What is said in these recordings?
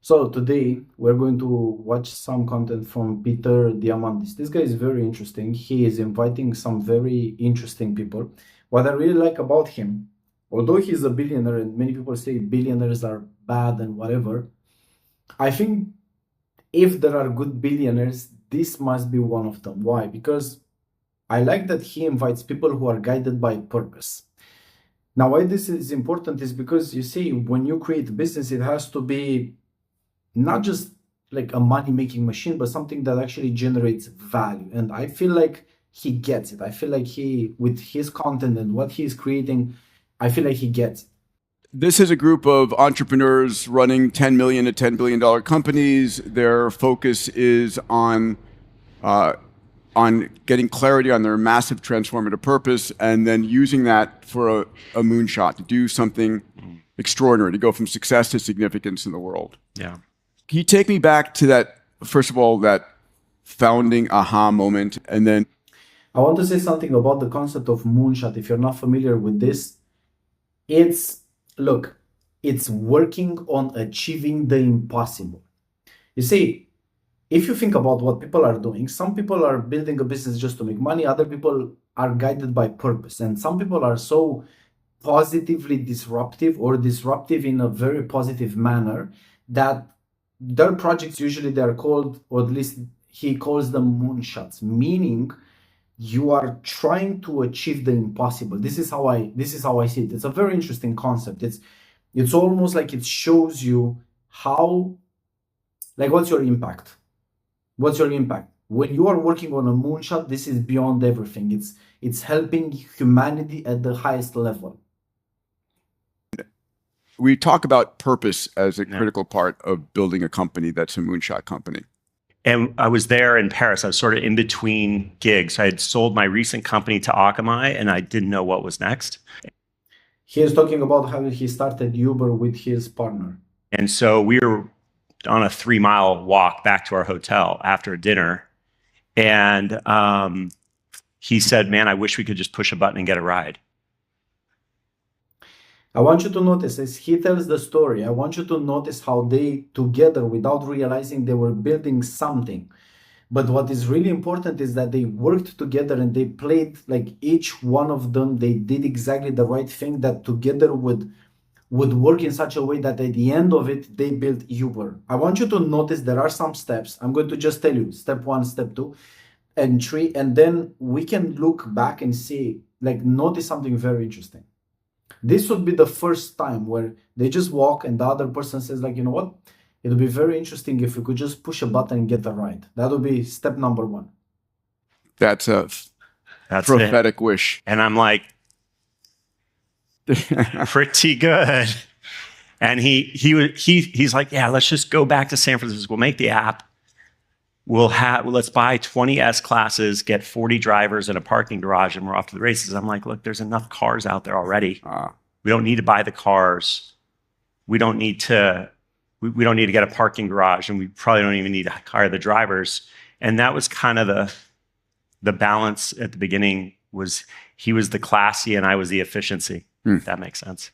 So today we're going to watch some content from Peter Diamandis. This guy is very interesting. He is inviting some very interesting people. What I really like about him, although he's a billionaire and many people say billionaires are bad and whatever, I think if there are good billionaires, this must be one of them. Why? Because I like that he invites people who are guided by purpose. Now, why this is important is because you see, when you create a business, it has to be not just like a money-making machine, but something that actually generates value. And I feel like he gets it. I feel like he, with his content and what he's creating, I feel like he gets it. This is a group of entrepreneurs running $10 million to $10 billion companies. Their focus is on getting clarity on their massive transformative purpose and then using that for a moonshot to do something extraordinary, to go from success to significance in the world. Yeah. Can you take me back to that, first of all, that founding aha moment, and then... I want to say something about the concept of moonshot. If you're not familiar with this, it's working on achieving the impossible. You see, if you think about what people are doing, some people are building a business just to make money, other people are guided by purpose, and some people are so positively disruptive or disruptive in a very positive manner that their projects usually they are called, or at least he calls them moonshots, meaning you are trying to achieve the impossible. This is how I see it. It's a very interesting concept. It's almost like it shows you how, like, what's your impact? What's your impact? When you are working on a moonshot, this is beyond everything. It's helping humanity at the highest level. We talk about purpose as a critical part of building a company that's a moonshot company. And I was there in Paris. I was sort of in between gigs. I had sold my recent company to Akamai, and I didn't know what was next. He is talking about how he started Uber with his partner. And so we were on a 3-mile walk back to our hotel after dinner. And he said, man, I wish we could just push a button and get a ride. I want you to notice, as he tells the story, I want you to notice how they together, without realizing, they were building something. But what is really important is that they worked together and they played, like, each one of them, they did exactly the right thing that together would work in such a way that at the end of it, they built Uber. I want you to notice there are some steps. I'm going to just tell you step 1, step 2, and 3, and then we can look back and see, like, notice something very interesting. This would be the first time where they just walk and the other person says, like, you know what? It would be very interesting if we could just push a button and get a ride. That would be step number 1. That's a prophetic wish. And I'm like, pretty good. And he's like, yeah, let's just go back to San Francisco. We'll make the app. Let's buy 20 S classes, get 40 drivers in a parking garage, and we're off to the races. I'm like, look, there's enough cars out there already. We don't need to buy the cars. We don't need to get a parking garage, and we probably don't even need to hire the drivers. And that was kind of the balance at the beginning. Was he was the classy and I was the efficiency. If that makes sense.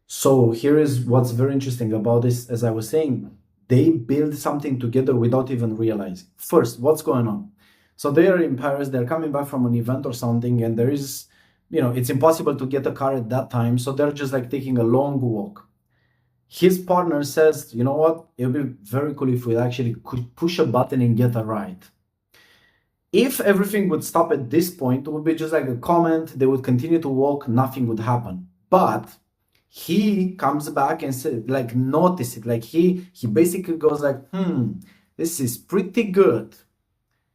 So here is what's very interesting about this. As I was saying, they build something together without even realizing. First, what's going on? So they are in Paris, they're coming back from an event or something, and there is, it's impossible to get a car at that time. So they're just like taking a long walk. His partner says, you know what? It would be very cool if we actually could push a button and get a ride. If everything would stop at this point, it would be just like a comment. They would continue to walk, nothing would happen. But he comes back and says, like, notice it. Like he basically goes like, this is pretty good.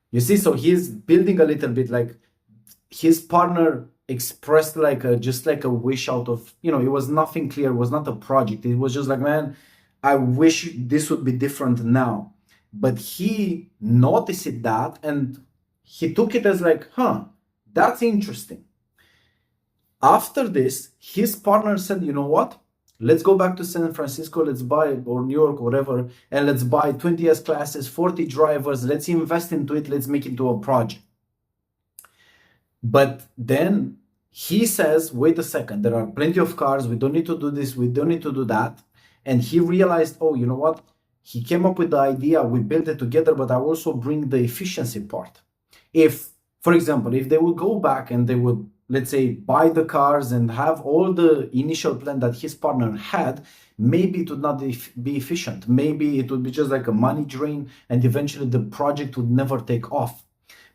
You see, so he's building a little bit, like his partner expressed like just like a wish out of, it was nothing clear. It was not a project. It was just like, man, I wish this would be different now. But he noticed that and he took it as like, that's interesting. After this, his partner said, you know what? Let's go back to San Francisco, let's buy, or New York, whatever, and let's buy 20 S classes, 40 drivers, let's invest into it, let's make it into a project. But then he says, wait a second, there are plenty of cars, we don't need to do this, we don't need to do that. And he realized, oh, you know what? He came up with the idea, we built it together, but I also bring the efficiency part. If, for example, if they would go back and they would, let's say, buy the cars and have all the initial plan that his partner had, maybe it would not be efficient. Maybe it would be just like a money drain, and eventually the project would never take off.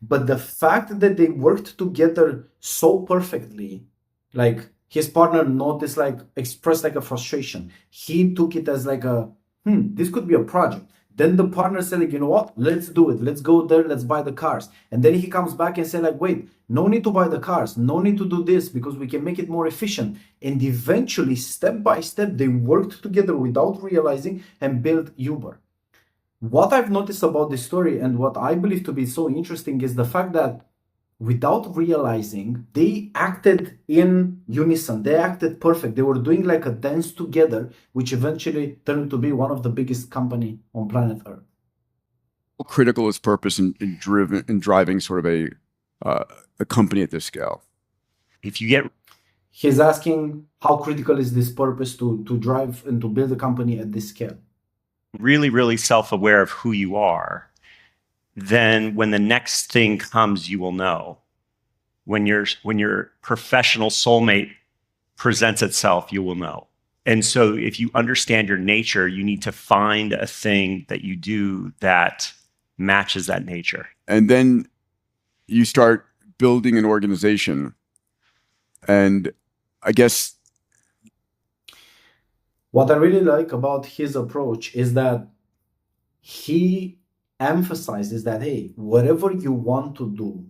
But the fact that they worked together so perfectly, like his partner noticed, like expressed like a frustration. He took it as like a, this could be a project. Then the partner said, like, you know what, let's do it. Let's go there. Let's buy the cars. And then he comes back and said, like, wait, no need to buy the cars. No need to do this because we can make it more efficient. And eventually, step by step, they worked together without realizing and built Uber. What I've noticed about this story and what I believe to be so interesting is the fact that without realizing, they acted in unison. They acted perfect. They were doing like a dance together, which eventually turned to be one of the biggest company on planet Earth. How critical is purpose in driving sort of a company at this scale? If you get, he's asking how critical is this purpose to drive and to build a company at this scale? really, really self-aware of who you are, then when the next thing comes, you will know. When your professional soulmate presents itself, you will know. And so if you understand your nature, you need to find a thing that you do that matches that nature. And then you start building an organization. And I guess what I really like about his approach is that he emphasizes that, hey, whatever you want to do,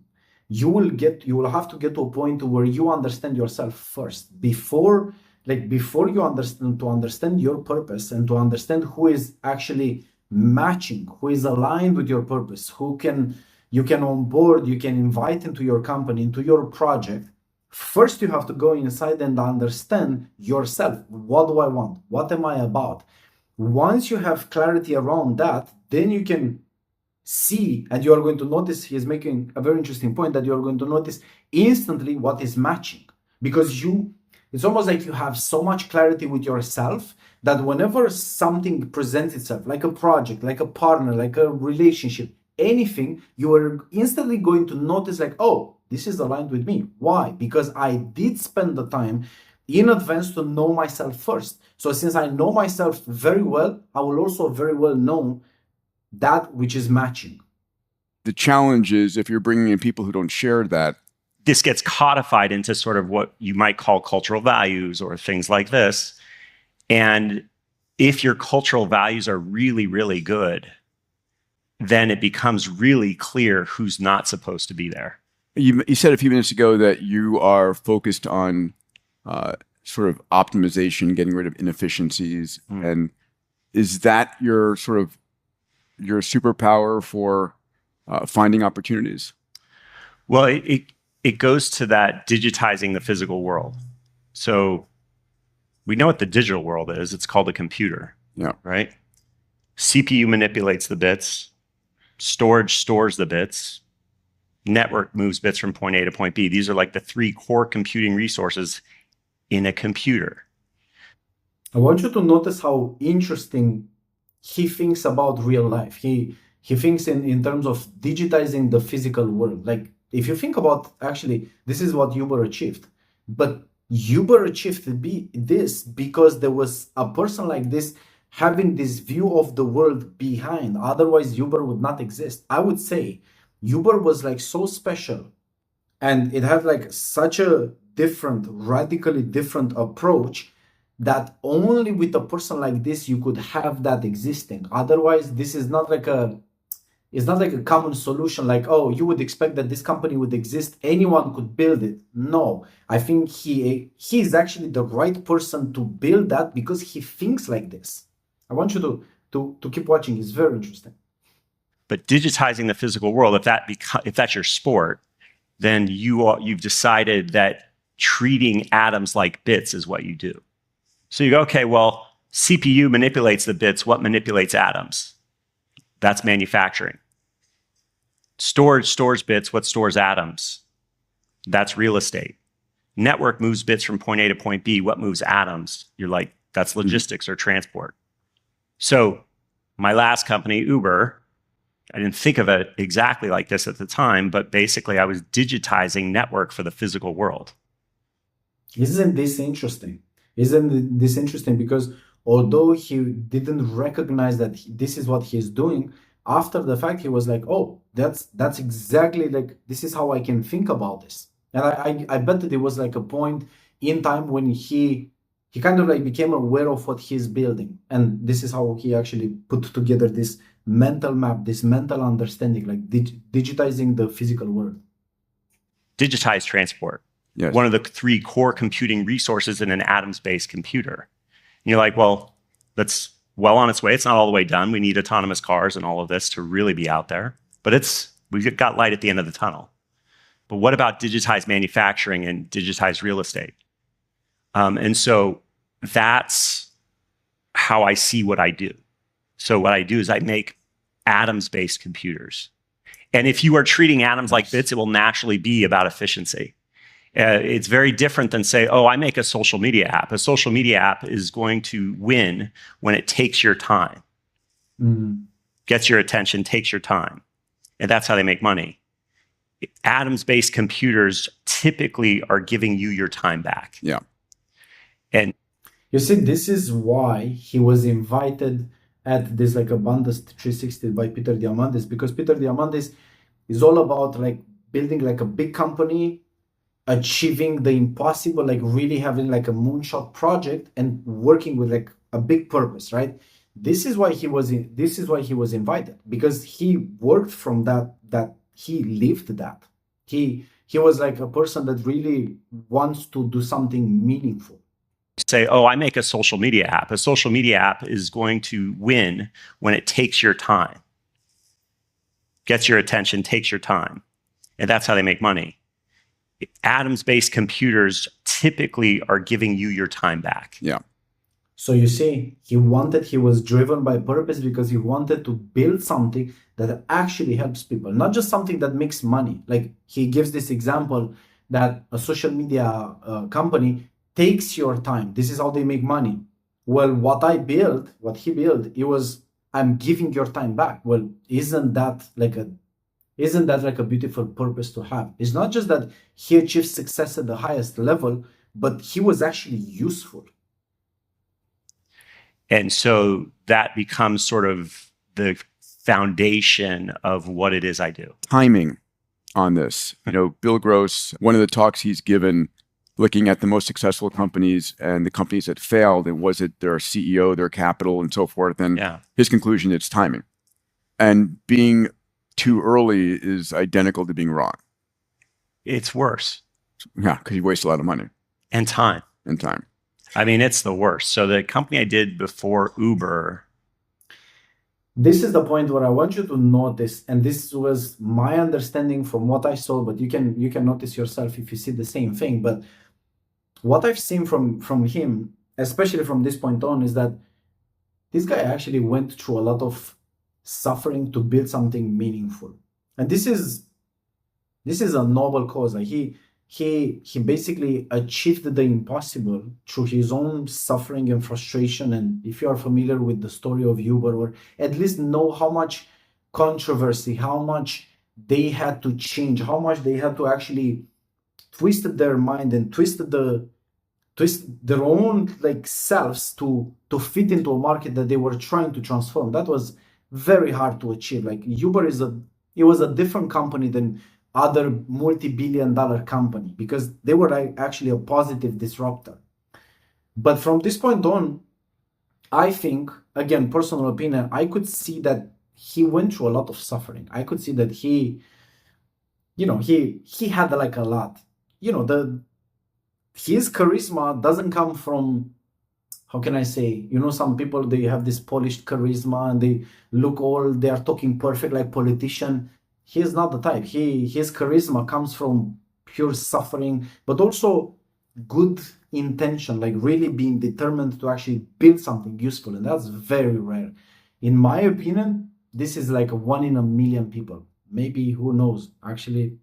you will have to get to a point where you understand yourself first before you understand your purpose and to understand who is actually matching, who is aligned with your purpose, you can onboard, you can invite into your company, into your project. First, you have to go inside and understand yourself. What do I want? What am I about? Once you have clarity around that, then you can see, and you are going to notice, he is making a very interesting point, that you are going to notice instantly what is matching. Because it's almost like you have so much clarity with yourself that whenever something presents itself, like a project, like a partner, like a relationship, anything, you are instantly going to notice like, oh, this is aligned with me. Why? Because I did spend the time in advance to know myself first. So since I know myself very well, I will also very well know that which is matching. The challenge is if you're bringing in people who don't share that. This gets codified into sort of what you might call cultural values or things like this. And if your cultural values are really, really good, then it becomes really clear who's not supposed to be there. You said a few minutes ago that you are focused on sort of optimization, getting rid of inefficiencies. And is that your superpower for finding opportunities? Well, it goes to that digitizing the physical world. So we know what the digital world is. It's called a computer. Yeah. Right? CPU manipulates the bits. Storage stores the bits. Network moves bits from point A to point B. These are like the three core computing resources in a computer. I want you to notice how interesting he thinks about real life. He thinks in terms of digitizing the physical world. Like if you think about, actually, this is what Uber achieved. But Uber achieved this because there was a person like this having this view of the world behind. Otherwise, Uber would not exist. I would say Uber was like so special and it had like such a radically different approach that only with a person like this you could have that existing. Otherwise, this is not like it's not like a common solution, like, oh, you would expect that this company would exist, anyone could build it. No, I think he is actually the right person to build that because he thinks like this. I want you to keep watching. It's very interesting. But digitizing the physical world, if that's your sport, then you've decided that treating atoms like bits is what you do. So you go, okay, well, CPU manipulates the bits. What manipulates atoms? That's manufacturing. Storage stores bits. What stores atoms? That's real estate. Network moves bits from point A to point B. What moves atoms? You're like That's logistics or transport. So my last company, Uber, I didn't think of it exactly like this at the time, but basically I was digitizing network for the physical world. Isn't this interesting? Isn't this interesting? Because although he didn't recognize that this is what he's doing, after the fact, he was like, oh, that's exactly like, this is how I can think about this. And I bet that it was like a point in time when he kind of like became aware of what he's building. And this is how he actually put together this mental map, this mental understanding, like digitizing the physical world. Digitized transport. Yes. One of the 3 core computing resources in an atoms-based computer. And you're like, well, that's well on its way. It's not all the way done. We need autonomous cars and all of this to really be out there. But we've got light at the end of the tunnel. But what about digitized manufacturing and digitized real estate? And so that's how I see what I do. So what I do is I make atoms-based computers. And if you are treating atoms like bits, it will naturally be about efficiency. It's very different than say, oh, I make a social media app. A social media app is going to win when it takes your time, gets your attention, takes your time. And that's how they make money. Atoms-based computers typically are giving you your time back. Yeah. And you see, this is why he was invited at this like Abundance 360 by Peter Diamandis, because Peter Diamandis is all about like building like a big company, achieving the impossible, like really having like a moonshot project and working with like a big purpose, right? This is why he was invited, because he worked from that he lived that. He was like a person that really wants to do something meaningful. Say, oh, I make a social media app. A social media app is going to win when it takes your time, gets your attention, takes your time. And that's how they make money. Atoms-based computers typically are giving you your time back. Yeah. So you see, he was driven by purpose because he wanted to build something that actually helps people, not just something that makes money. Like he gives this example that a social media company takes your time. This is how they make money. Well, what he built, it was, I'm giving your time back. Well, isn't that like a beautiful purpose to have? It's not just that he achieved success at the highest level, but he was actually useful. And so that becomes sort of the foundation of what it is I do. Timing on this. Bill Gross, one of the talks he's given looking at the most successful companies and the companies that failed, and was it their CEO, their capital, and so forth. And his conclusion, it's timing. And being too early is identical to being wrong. It's worse. Yeah, because you waste a lot of money. And time. I mean, it's the worst. So the company I did before Uber. This is the point where I want you to notice, and this was my understanding from what I saw, but you can notice yourself if you see the same thing. But what I've seen from him, especially from this point on, is that this guy actually went through a lot of suffering to build something meaningful. And this is a noble cause. Like he basically achieved the impossible through his own suffering and frustration. And if you are familiar with the story of Uber, or at least know how much controversy, how much they had to change, how much they had to actually twist their mind and twist their own like selves to fit into a market that they were trying to transform. That was very hard to achieve. Like Uber it was a different company than other multi-billion-dollar company, because they were like actually a positive disruptor. But from this point on, I think, again, personal opinion, I could see that he went through a lot of suffering. I could see that he had like a lot. His charisma doesn't come from, how can I say, some people, they have this polished charisma and they are talking perfect like politician. He is not the type. His charisma comes from pure suffering, but also good intention, like really being determined to actually build something useful. And that's very rare. In my opinion, this is like 1 in a million people. Maybe, who knows? Actually,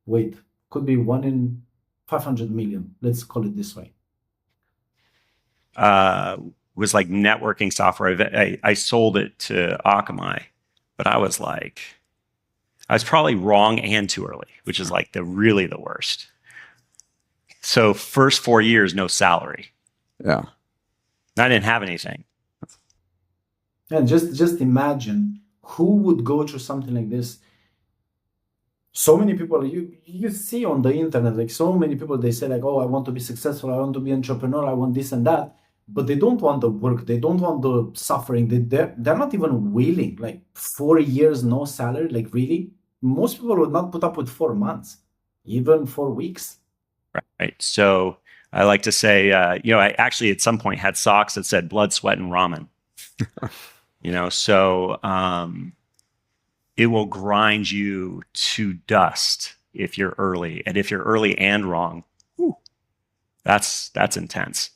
wait, could be 1 in 500 million. Let's call it this way. was like networking software. I sold it to Akamai, but I was probably wrong and too early, which is like really the worst. So first 4 years, no salary. Yeah. I didn't have anything. And just imagine who would go through something like this. So many people you see on the internet, like so many people, they say like, oh, I want to be successful, I want to be entrepreneur, I want this and that, but they don't want the work, they don't want the suffering. They're not even willing. Like 4 years, no salary, like really? Most people would not put up with 4 months, even 4 weeks. Right. So I like to say, I actually at some point had socks that said blood, sweat, and ramen. So it will grind you to dust if you're early. And if you're early and wrong, that's intense.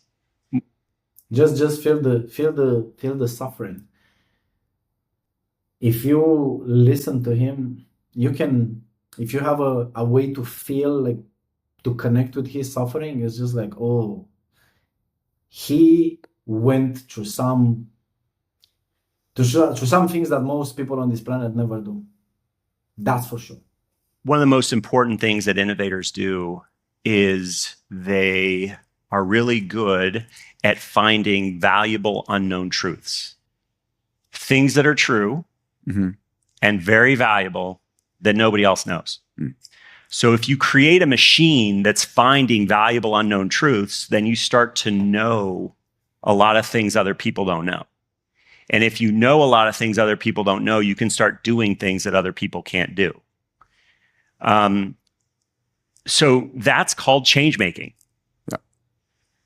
Just feel the suffering. If you listen to him, you can, if you have a way to feel, like to connect with his suffering, it's just like, oh, he went through some things that most people on this planet never do. That's for sure. One of the most important things that innovators do is they are really good at finding valuable unknown truths. Things that are true and very valuable that nobody else knows. So if you create a machine that's finding valuable unknown truths, then you start to know a lot of things other people don't know. And if you know a lot of things other people don't know, you can start doing things that other people can't do. So that's called change making. Yeah.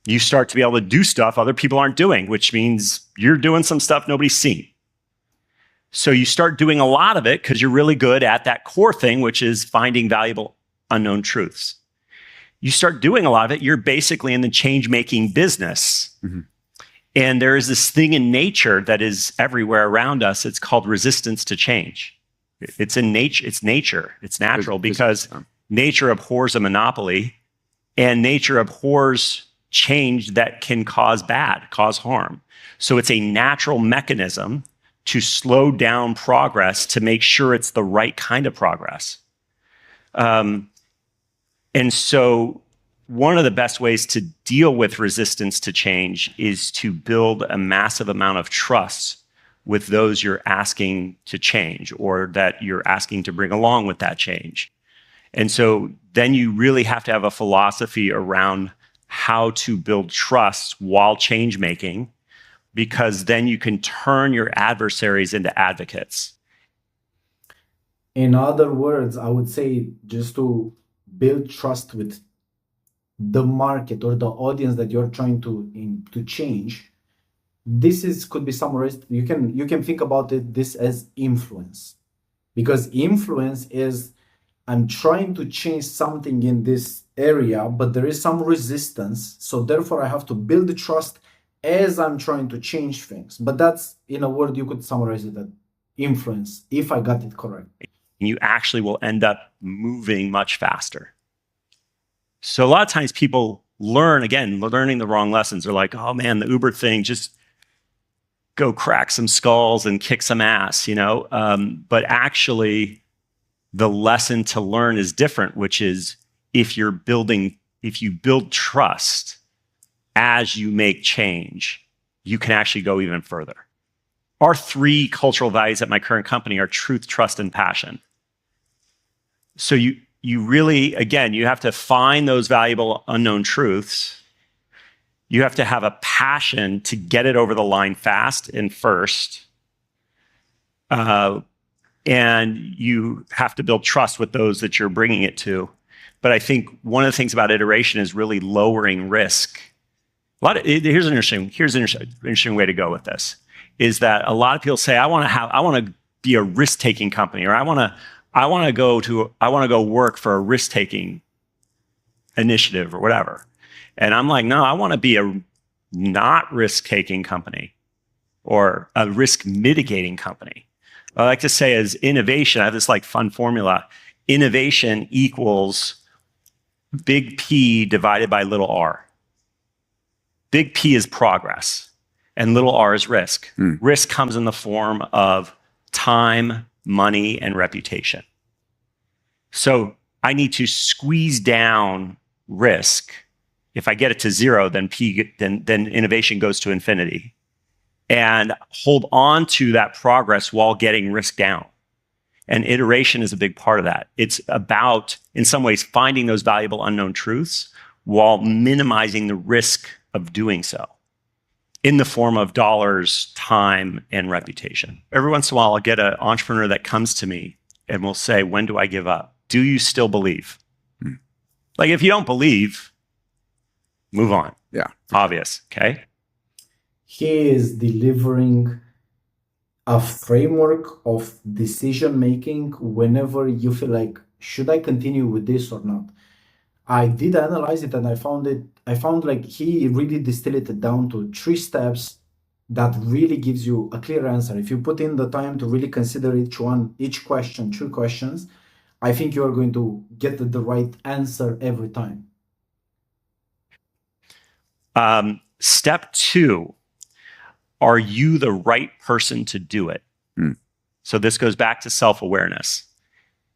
You start to be able to do stuff other people aren't doing, which means you're doing some stuff nobody's seen. So you start doing a lot of it because you're really good at that core thing, which is finding valuable unknown truths. You start doing a lot of it, you're basically in the change making business. And there is this thing in nature that is everywhere around us. It's called resistance to change. It's in nature. It's nature. It's natural because nature abhors a monopoly, and nature abhors change that can cause harm. So it's a natural mechanism to slow down progress to make sure it's the right kind of progress. And so one of the best ways to deal with resistance to change is to build a massive amount of trust with those you're asking to change or that you're asking to bring along with that change. And so then you really have to have a philosophy around how to build trust while change making, because then you can turn your adversaries into advocates. In other words, I would say just to build trust with the market or the audience that you're trying to change. Could be summarized. You can think about this as influence, because influence is, I'm trying to change something in this area, but there is some resistance. So therefore I have to build the trust as I'm trying to change things. But that's, in a word, you could summarize it as influence, if I got it correct. You actually will end up moving much faster. So a lot of times people learning the wrong lessons. They're like, oh man, the Uber thing, just go crack some skulls and kick some ass, But actually, the lesson to learn is different, which is if you build trust as you make change, you can actually go even further. Our 3 cultural values at my current company are truth, trust, and passion. So you really, again, you have to find those valuable unknown truths. You have to have a passion to get it over the line fast and first. And you have to build trust with those that you're bringing it to. But I think one of the things about iteration is really lowering risk. Here's an interesting way to go with this, is that a lot of people say, I want to be a risk-taking company, or I want to go work for a risk-taking initiative or whatever. And I'm like, no, I want to be a not risk-taking company or a risk-mitigating company. I like to say as innovation, I have this fun formula. Innovation equals big P divided by little r. big P is progress and little r is risk. Risk comes in the form of time, money, and reputation. So I need to squeeze down risk. If I get it to zero, then then innovation goes to infinity. And hold on to that progress while getting risk down. And iteration is a big part of that. It's about, in some ways, finding those valuable unknown truths while minimizing the risk of doing so in the form of dollars, time, and reputation. Every once in a while, I'll get an entrepreneur that comes to me and will say, when do I give up? Do you still believe? Like, if you don't believe, move on. Yeah. Obvious, okay? He is delivering a framework of decision making whenever you feel like, should I continue with this or not? I did analyze it and I found like he really distilled it down to 3 steps that really gives you a clear answer. If you put in the time to really consider each question, 2 questions, I think you are going to get the right answer every time. Step 2, are you the right person to do it? So this goes back to self-awareness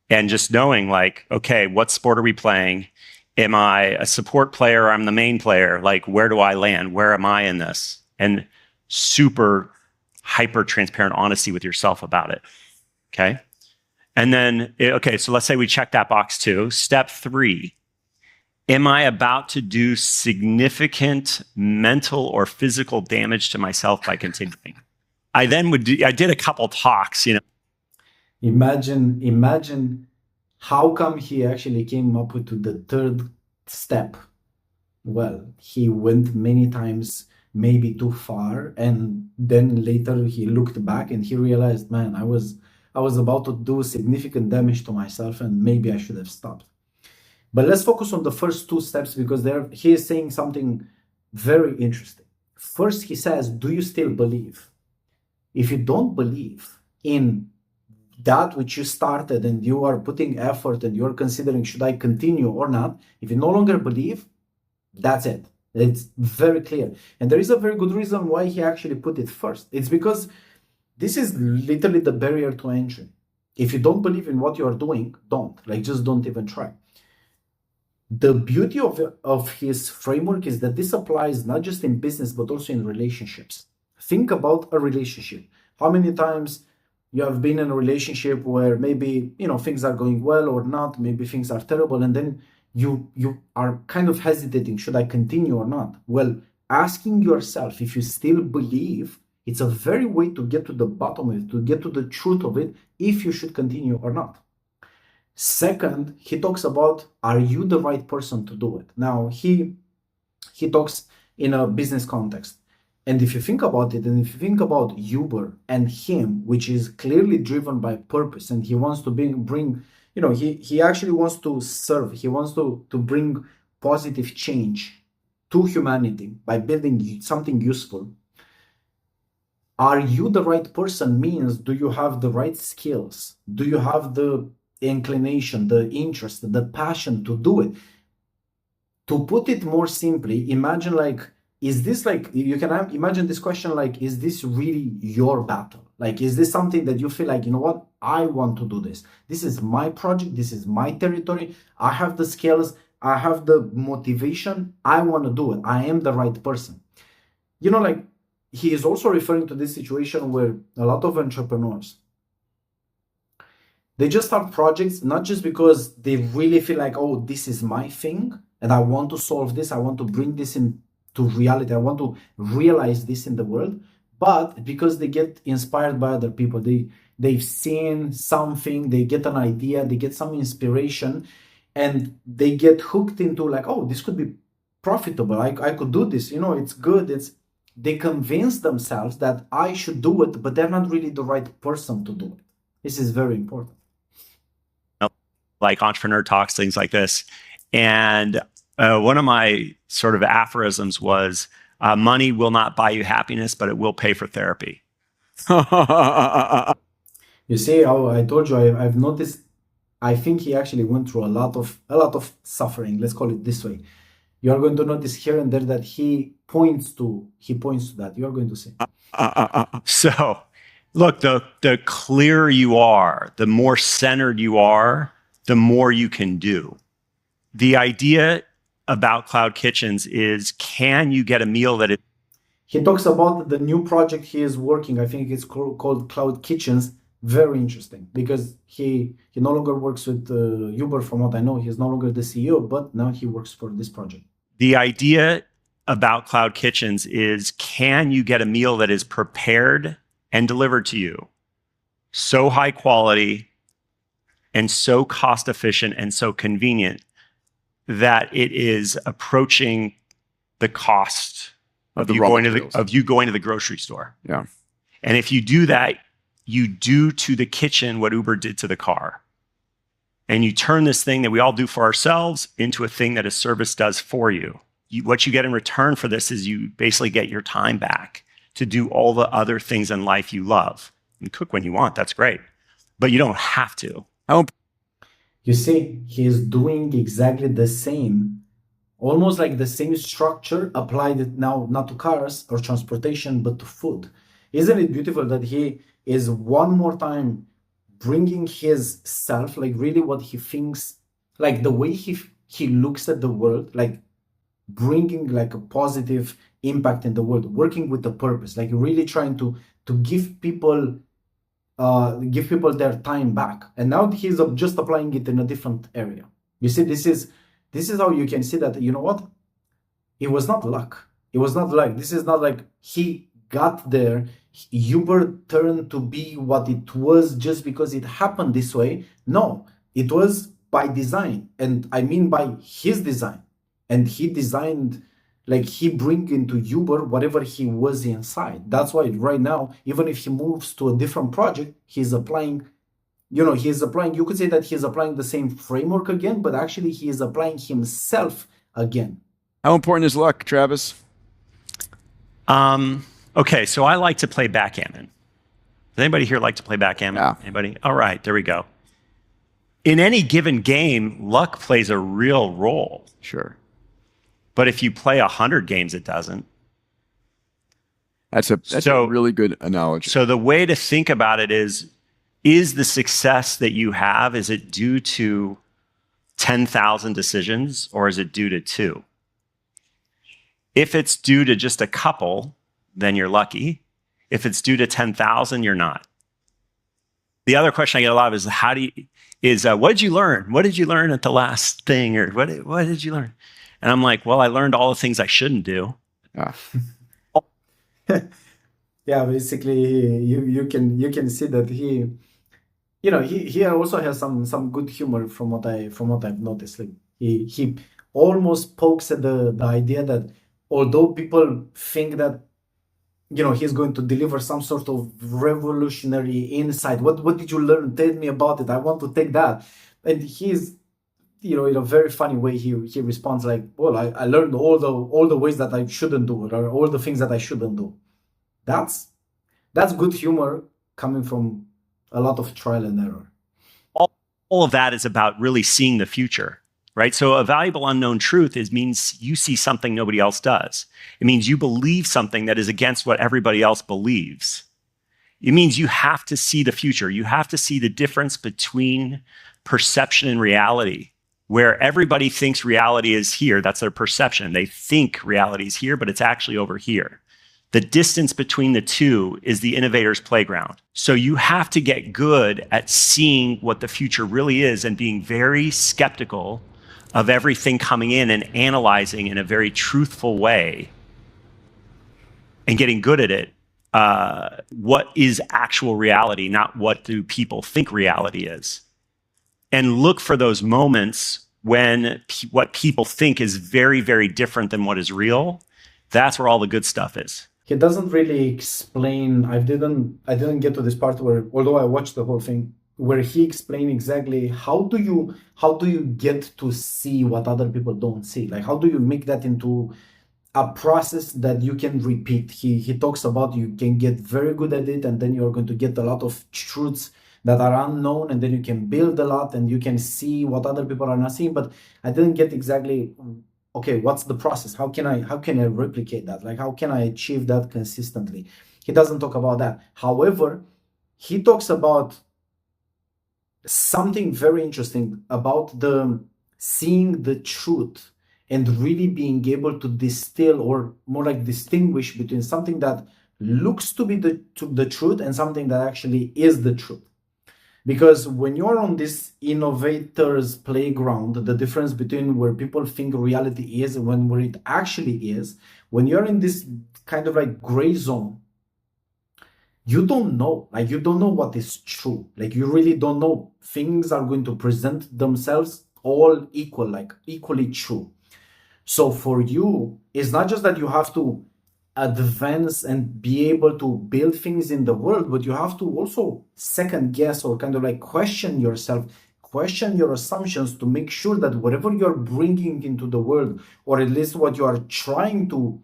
and just knowing like, okay, what sport are we playing? Am I a support player or I'm the main player? Like, where do I land? Where am I in this? And super hyper transparent honesty with yourself about it. Okay. And then, okay, so let's say we check that box too. Step 3, am I about to do significant mental or physical damage to myself by continuing? I did a couple talks, Imagine how come he actually came up with the 3rd step. Well, he went many times, maybe too far, and then later he looked back and he realized, man, I was about to do significant damage to myself and maybe I should have stopped. But let's focus on the first 2 steps because he is saying something very interesting. First, he says, do you still believe? If you don't believe in that which you started and you are putting effort and you're considering, should I continue or not? If you no longer believe, that's it. It's very clear. And there is a very good reason why he actually put it first. It's because this is literally the barrier to entry. If you don't believe in what you're doing, just don't even try. The beauty of his framework is that this applies not just in business, but also in relationships. Think about a relationship. How many times you have been in a relationship where maybe, things are going well or not, maybe things are terrible, and then you are kind of hesitating, should I continue or not? Well, asking yourself if you still believe, it's a very way to get to the bottom of it, to get to the truth of it, if you should continue or not. Second, he talks about, are you the right person to do it? Now, he talks in a business context. And if you think about it, and if you think about Uber and him, which is clearly driven by purpose, and he wants to bring he actually wants to serve, he wants to bring positive change to humanity by building something useful. Are you the right person means, do you have the right skills? Do you have the inclination, the interest, the passion to do it? To put it more simply, imagine you can imagine this question like, is this really your battle? Like, is this something that you feel like, you know what, I want to do this. This is my project. This is my territory. I have the skills. I have the motivation. I want to do it. I am the right person. He is also referring to this situation where a lot of entrepreneurs, they just start projects, not just because they really feel like, oh, this is my thing and I want to solve this. I want to bring this into reality. I want to realize this in the world, but because they get inspired by other people. They've seen something, they get an idea, they get some inspiration, and they get hooked into like, oh, this could be profitable. I could do this. It's good. They convince themselves that I should do it, but they're not really the right person to do it. This is very important. Like entrepreneur talks, things like this. And one of my sort of aphorisms was, money will not buy you happiness, but it will pay for therapy. You see, I told you, I've noticed, I think he actually went through a lot of suffering, let's call it this way. You are going to notice here and there that he points to that. You are going to see. So, look, the clearer you are, the more centered you are, the more you can do. The idea about CloudKitchens is, can you get a meal that is... He talks about the new project he is working. I think it's called CloudKitchens. Very interesting, because he no longer works with Uber, from what I know. He's no longer the CEO, but now he works for this project. The idea about CloudKitchens is, can you get a meal that is prepared and delivered to you so high quality and so cost efficient and so convenient that it is approaching the cost of you going to the grocery store. Yeah. And if you do that, you do to the kitchen what Uber did to the car. And you turn this thing that we all do for ourselves into a thing that a service does for you. What you get in return for this is you basically get your time back to do all the other things in life you love. You cook when you want, that's great. But you don't have to. You see, he is doing exactly the same, almost like the same structure applied now not to cars or transportation, but to food. Isn't it beautiful that he is one more time bringing his self, like really what he thinks, like the way he looks at the world, like bringing like a positive impact in the world, working with a purpose, like really trying to give people their time back. And now he's just applying it in a different area. You see, this is how you can see that, you know what? It was not luck. It was not like, this is not like he got there, Uber turned to be what it was just because it happened this way. No, it was by design. And I mean by his design. And he designed, like he bring into Uber whatever he was inside. That's why right now, even if he moves to a different project, he's applying, you could say that he's applying the same framework again, but actually he is applying himself again. How important is luck, Travis? Okay, so I like to play backgammon. Does anybody here like to play backgammon? Yeah. Anybody? All right, there we go. In any given game, luck plays a real role. Sure. But if you play 100 games, it doesn't. That's a really good analogy. So the way to think about it is the success that you have, is it due to 10,000 decisions or is it due to 2? If it's due to just a couple, then you're lucky. If it's due to 10,000, you're not. The other question I get a lot of is, what did you learn? What did you learn at the last thing? Or what did you learn? And I'm like, well, I learned all the things I shouldn't do. Yeah, basically, you can see that he also has some good humor from what I've noticed. Like he almost pokes at the idea that although people think that he's going to deliver some sort of revolutionary insight. What did you learn? Tell me about it. I want to take that. And he's, in a very funny way, he responds like, well, I learned all the ways that I shouldn't do it, or all the things that I shouldn't do. That's good humor coming from a lot of trial and error. All of that is about really seeing the future. Right? So a valuable unknown truth means you see something nobody else does. It means you believe something that is against what everybody else believes. It means you have to see the future. You have to see the difference between perception and reality, where everybody thinks reality is here. That's their perception. They think reality is here, but it's actually over here. The distance between the two is the innovator's playground. So you have to get good at seeing what the future really is and being very skeptical of everything coming in and analyzing in a very truthful way and getting good at it. What is actual reality, not what do people think reality is. And look for those moments when what people think is very, very different than what is real. That's where all the good stuff is. He doesn't really explain. I didn't get to this part where, although I watched the whole thing, where he explained exactly how do you get to see what other people don't see? Like, how do you make that into a process that you can repeat? He talks about you can get very good at it, and then you're going to get a lot of truths that are unknown, and then you can build a lot and you can see what other people are not seeing. But I didn't get exactly, okay, what's the process? How can I replicate that? Like, how can I achieve that consistently? He doesn't talk about that. However, he talks about something very interesting about the seeing the truth and really being able to distill, or more like distinguish, between something that looks to be the truth and something that actually is the truth. Because when you're on this innovator's playground, the difference between where people think reality is and where it actually is, when you're in this kind of like gray zone, you don't know. Like, you don't know what is true. Like, you really don't know. Things are going to present themselves all equal, like equally true. So for you, it's not just that you have to advance and be able to build things in the world, but you have to also second guess, or kind of like question yourself, question your assumptions, to make sure that whatever you're bringing into the world, or at least what you are trying to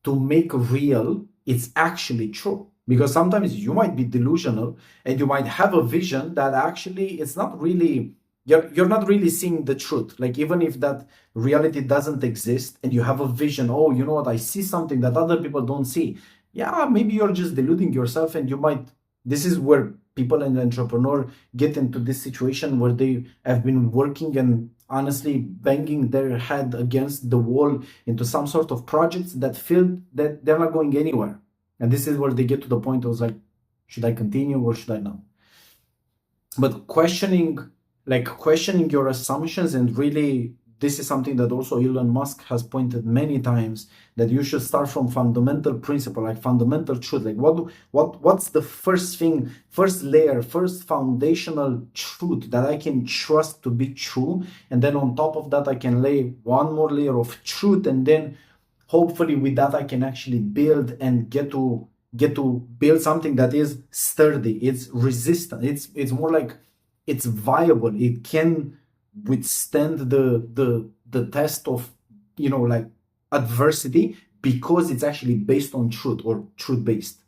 make real, it's actually true. Because sometimes you might be delusional and you might have a vision that actually it's not really, you're not really seeing the truth. Like, even if that reality doesn't exist and you have a vision, oh, you know what, I see something that other people don't see. Yeah, maybe you're just deluding yourself, and you might, this is where people and entrepreneurs get into this situation where they have been working and honestly banging their head against the wall into some sort of projects that feel that they're not going anywhere. And this is where they get to the point of like, should I continue or should I not? But questioning your assumptions, and really, this is something that also Elon Musk has pointed many times, that you should start from fundamental principle, like fundamental truth. Like, what's the first thing, first layer, first foundational truth that I can trust to be true, and then on top of that I can lay one more layer of truth, and then hopefully with that I can actually build and get to build something that is sturdy, it's resistant, it's more like it's viable, it can withstand the test of, like, adversity, because it's actually based on truth, or truth based.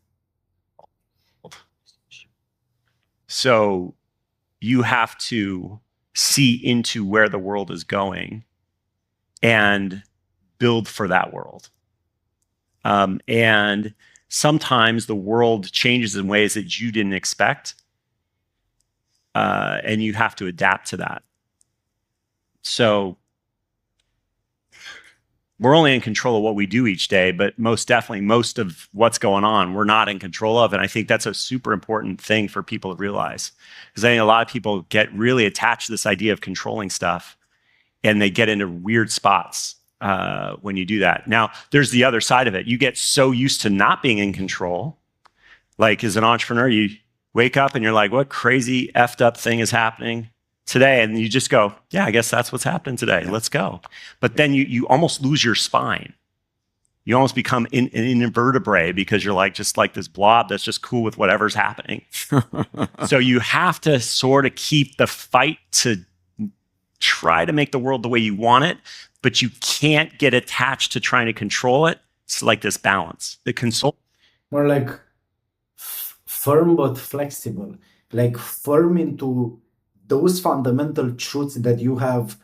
So you have to see into where the world is going and build for that world. And sometimes the world changes in ways that you didn't expect, and you have to adapt to that. So we're only in control of what we do each day, but most definitely most of what's going on, we're not in control of. And I think that's a super important thing for people to realize, because I think a lot of people get really attached to this idea of controlling stuff, and they get into weird spots when you do that. Now, there's the other side of it. You get so used to not being in control. Like, as an entrepreneur, you wake up and you're like, what crazy effed up thing is happening today? And you just go, yeah, I guess that's what's happening today. Let's go. But then you almost lose your spine. You almost become an invertebrate, because you're like just like this blob that's just cool with whatever's happening. So you have to sort of keep the fight to try to make the world the way you want it, but you can't get attached to trying to control it. It's like this balance. More like firm but flexible, like firm into those fundamental truths that you have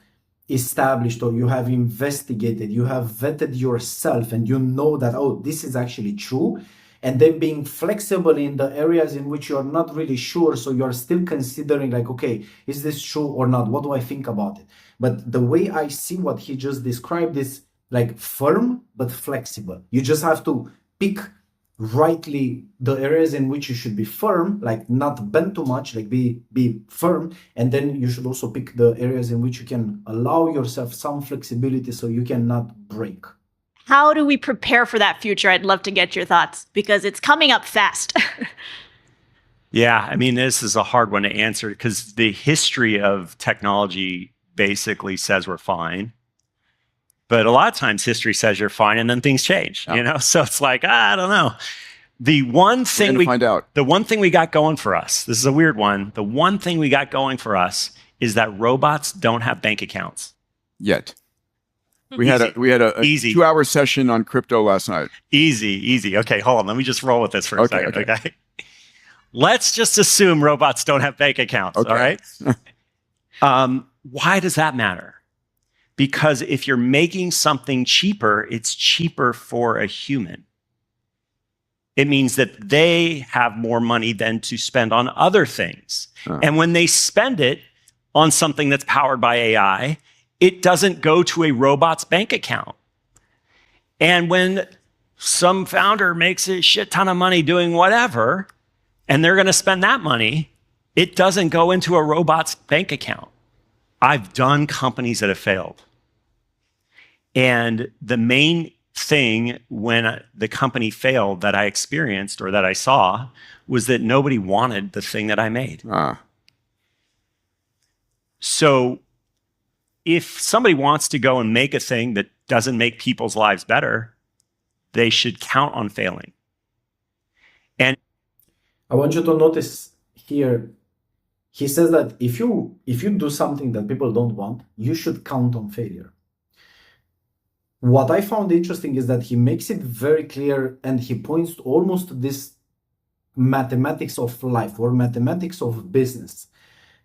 established, or you have investigated, you have vetted yourself, and you know that, oh, this is actually true. And then being flexible in the areas in which you're not really sure, so you're still considering, like, okay, is this true or not? What do I think about it? But the way I see what he just described is like firm but flexible. You just have to pick rightly the areas in which you should be firm, like not bend too much, like be firm. And then you should also pick the areas in which you can allow yourself some flexibility, so you cannot break. How do we prepare for that future? I'd love to get your thoughts, because it's coming up fast. Yeah, I mean, this is a hard one to answer, because the history of technology basically says we're fine. But a lot of times history says you're fine, and then things change, So it's like, I don't know. The one thing we got going for us, this is a weird one. The one thing we got going for us is that robots don't have bank accounts. Yet. We had a 2-hour session on crypto last night. Easy. Okay, hold on. Let me just roll with this for a second. Okay. Let's just assume robots don't have bank accounts. Okay. All right. Why does that matter? Because if you're making something cheaper, it's cheaper for a human. It means that they have more money than to spend on other things. And when they spend it on something that's powered by AI, it doesn't go to a robot's bank account. And when some founder makes a shit ton of money doing whatever, and they're going to spend that money, it doesn't go into a robot's bank account. I've done companies that have failed. And the main thing when the company failed that I experienced or that I saw was that nobody wanted the thing that I made. So if somebody wants to go and make a thing that doesn't make people's lives better, they should count on failing. And I want you to notice here, he says that if you do something that people don't want, you should count on failure. What I found interesting is that he makes it very clear and he points to almost to this mathematics of life or mathematics of business.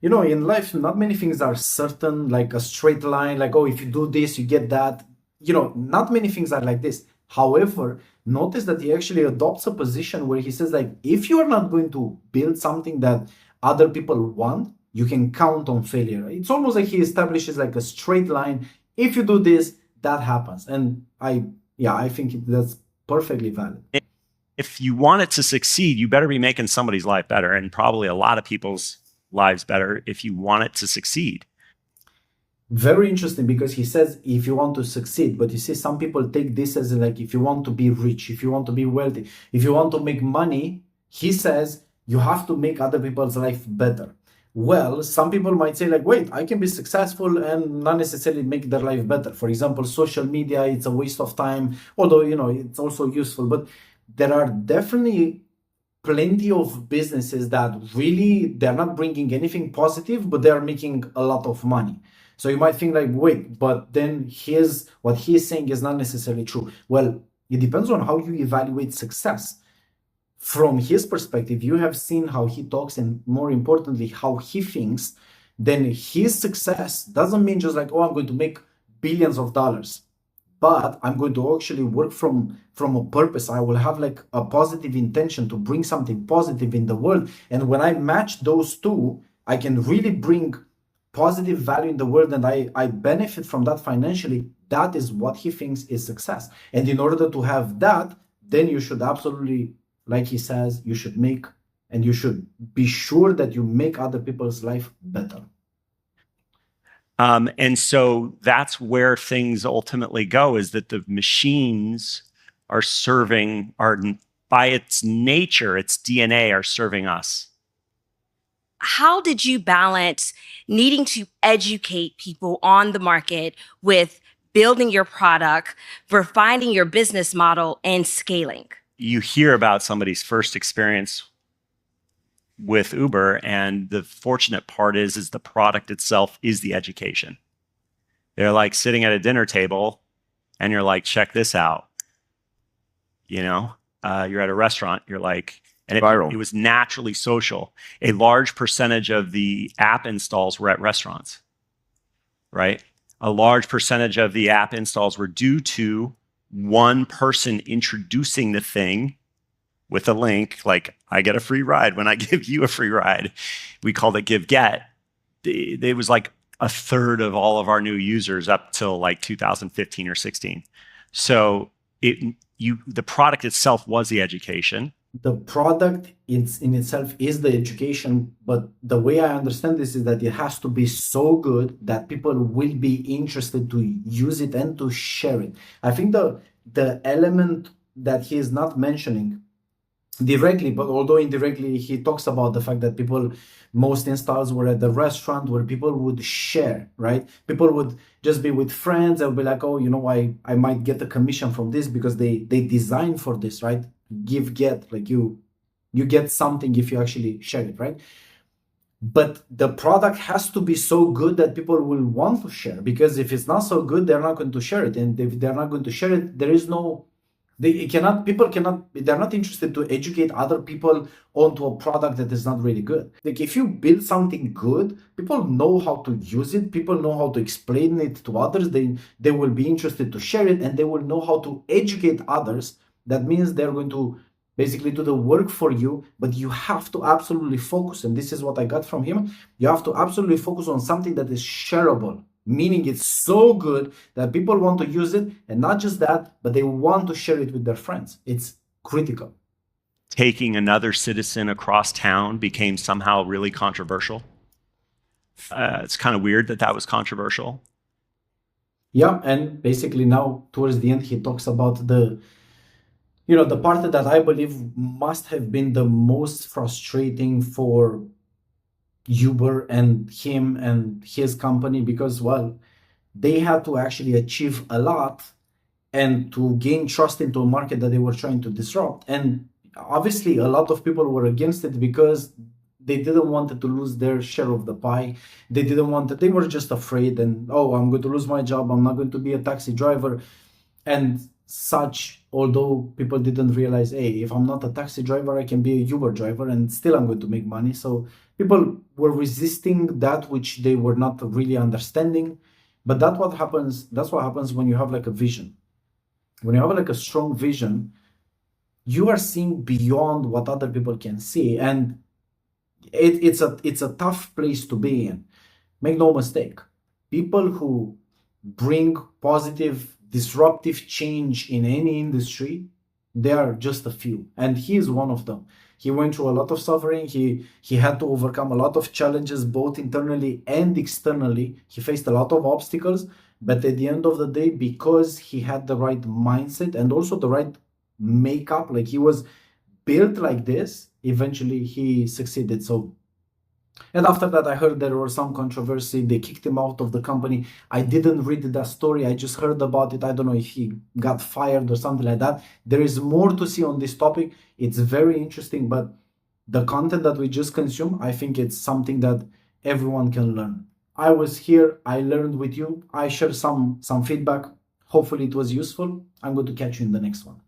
You know, in life, not many things are certain, like a straight line, like, oh, if you do this, you get that. You know, not many things are like this. However, notice that he actually adopts a position where he says, like, if you are not going to build something that other people want, you can count on failure. It's almost like he establishes like a straight line. If you do this, that happens. And I think that's perfectly valid. If you want it to succeed, you better be making somebody's life better, and probably a lot of people's lives better if you want it to succeed. Very interesting, because he says if you want to succeed, but you see some people take this as like if you want to be rich, if you want to be wealthy, if you want to make money, he says you have to make other people's life better. Well, some people might say like, wait, I can be successful and not necessarily make their life better. For example, social media, it's a waste of time, although, you know, it's also useful. But there are definitely plenty of businesses that really, they're not bringing anything positive, but they're making a lot of money. So you might think like, wait, but then what he's saying is not necessarily true. Well, it depends on how you evaluate success. From his perspective, you have seen how he talks and more importantly, how he thinks. Then his success doesn't mean just like, oh, I'm going to make billions of dollars, but I'm going to actually work from a purpose. I will have like a positive intention to bring something positive in the world. And when I match those two, I can really bring positive value in the world and I benefit from that financially. That is what he thinks is success. And in order to have that, then you should absolutely, like he says, you should make and you should be sure that you make other people's life better. And so that's where things ultimately go, is that the machines are by its nature, its DNA, are serving us. How did you balance needing to educate people on the market with building your product, refining your business model, and scaling? You hear about somebody's first experience with Uber, and the fortunate part is the product itself is the education. They're like sitting at a dinner table and you're like, check this out. You know, you're at a restaurant, you're like, and it was naturally social. A large percentage of the app installs were at restaurants, right? A large percentage of the app installs were due to one person introducing the thing with a link, like I get a free ride when I give you a free ride. We called it give get. It was like a third of all of our new users up till like 2015 or 16. So the product itself was the education. The product in itself is the education, but the way I understand this is that it has to be so good that people will be interested to use it and to share it. I think the element that he is not mentioning directly, but although indirectly, he talks about the fact that most installs were at the restaurant where people would share, right? People would just be with friends. They'll be like, oh, you know, I might get a commission from this because they designed for this, right? Give, get, like you get something if you actually share it, right? But the product has to be so good that people will want to share, because if it's not so good, they're not going to share it. And if they're not going to share it, there is no They're not interested to educate other people onto a product that is not really good. Like if you build something good, people know how to use it, people know how to explain it to others, they will be interested to share it, and they will know how to educate others. That means they're going to basically do the work for you, but you have to absolutely focus, and this is what I got from him, you have to absolutely focus on something that is shareable. Meaning it's so good that people want to use it, and not just that, but they want to share it with their friends. It's critical. Taking another citizen across town became somehow really controversial. It's kind of weird that was controversial. Yeah, and basically now towards the end, he talks about the part that I believe must have been the most frustrating for Uber and him and his company, because, well, they had to actually achieve a lot and to gain trust into a market that they were trying to disrupt. And obviously a lot of people were against it because they didn't want to lose their share of the pie. They were just afraid, and I'm going to lose my job, I'm not going to be a taxi driver and such. Although people didn't realize, hey, if I'm not a taxi driver, I can be a Uber driver and still I'm going to make money. So people were resisting that which they were not really understanding. But that's what happens when you have like a vision. When you have like a strong vision, you are seeing beyond what other people can see. And it's a tough place to be in. Make no mistake. People who bring positive, disruptive change in any industry, there are just a few. And he is one of them. He went through a lot of suffering. He had to overcome a lot of challenges, both internally and externally. He faced a lot of obstacles. But at the end of the day, because he had the right mindset and also the right makeup, like he was built like this, eventually he succeeded. So, and after that, I heard there was some controversy. They kicked him out of the company. I didn't read that story. I just heard about it. I don't know if he got fired or something like that. There is more to see on this topic. It's very interesting, but the content that we just consume, I think it's something that everyone can learn. I was here. I learned with you. I shared some feedback. Hopefully it was useful. I'm going to catch you in the next one.